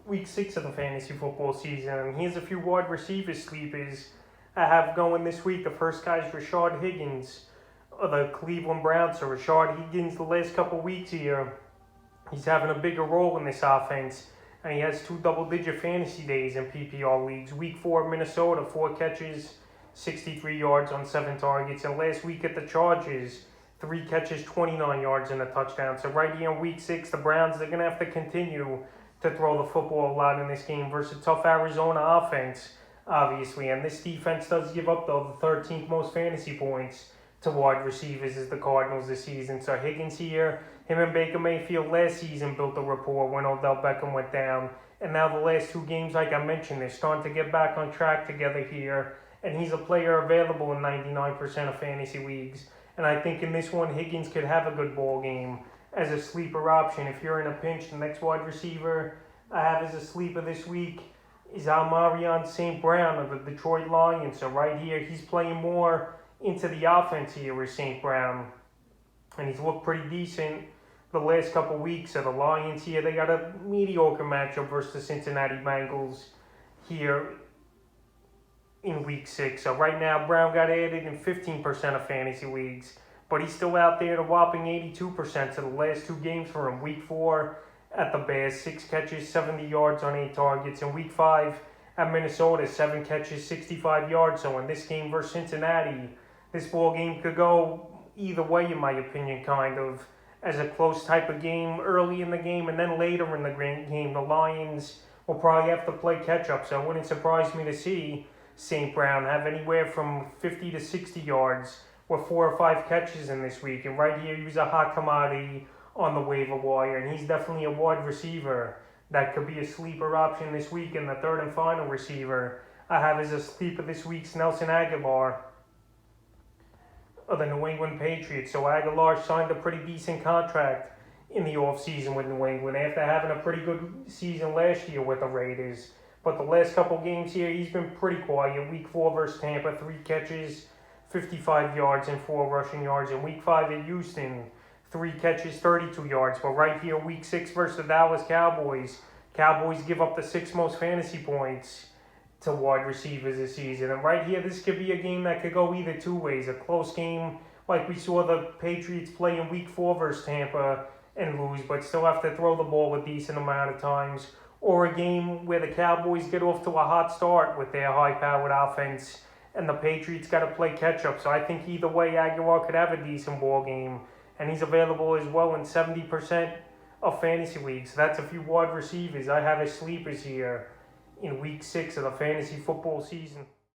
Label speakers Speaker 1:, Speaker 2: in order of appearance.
Speaker 1: week 6 of the fantasy football season, and here's a few wide receiver sleepers I have going this week. The first guy is Rashard Higgins of the Cleveland Browns. So Rashard Higgins, the last couple weeks here, he's having a bigger role in this offense, and he has 2 double-digit fantasy days in PPR leagues. Week 4, Minnesota, 4 catches, 63 yards on 7 targets. And last week at the Chargers, 3 catches, 29 yards and a touchdown. So right here in week 6, the Browns, they're going to have to continue to throw the football a lot in this game versus a tough Arizona offense, obviously. And this defense does give up, though, the 13th most fantasy points to wide receivers is the Cardinals this season. So Higgins here, him and Baker Mayfield last season built a rapport when Odell Beckham went down. And now the last 2 games, like I mentioned, they're starting to get back on track together here. And he's a player available in 99% of fantasy leagues. And I think in this one, Higgins could have a good ball game as a sleeper option. If you're in a pinch, the next wide receiver I have as a sleeper this week is Almarion St. Brown of the Detroit Lions. So right here, he's playing more into the offense here with St. Brown. And he's looked pretty decent the last couple weeks. So the Lions here, they got a mediocre matchup versus the Cincinnati Bengals here in week 6. So right now, Brown got added in 15% of fantasy leagues, but he's still out there at a whopping 82% to the last 2 games for him. Week 4 at the Bears, 6 catches, 70 yards on 8 targets. And week 5 at Minnesota, 7 catches, 65 yards. So in this game versus Cincinnati, this ball game could go either way, in my opinion, kind of, as a close type of game early in the game, and then later in the game, the Lions will probably have to play catch-up. So it wouldn't surprise me to see St. Brown have anywhere from 50 to 60 yards with 4 or 5 catches in this week. And right here, he was a hot commodity on the waiver wire, and he's definitely a wide receiver that could be a sleeper option this week. And the third and final receiver I have as a sleeper this week's Nelson Aguilar of the New England Patriots. So Aguilar signed a pretty decent contract in the offseason with New England after having a pretty good season last year with the Raiders. But the last couple games here, he's been pretty quiet. Week 4 versus Tampa, 3 catches, 55 yards and 4 rushing yards. In week 5 at Houston, 3 catches, 32 yards. But right here, week 6 versus the Dallas Cowboys, Cowboys give up the 6th most fantasy points to wide receivers this season. And right here, this could be a game that could go either 2 ways. A close game like we saw the Patriots play in week 4 versus Tampa and lose, but still have to throw the ball a decent amount of times. Or a game where the Cowboys get off to a hot start with their high-powered offense and the Patriots got to play catch-up. So I think either way, Aguilar could have a decent ball game. And he's available as well in 70% of fantasy leagues. So that's a few wide receivers I have as sleepers here in week 6 of the fantasy football season.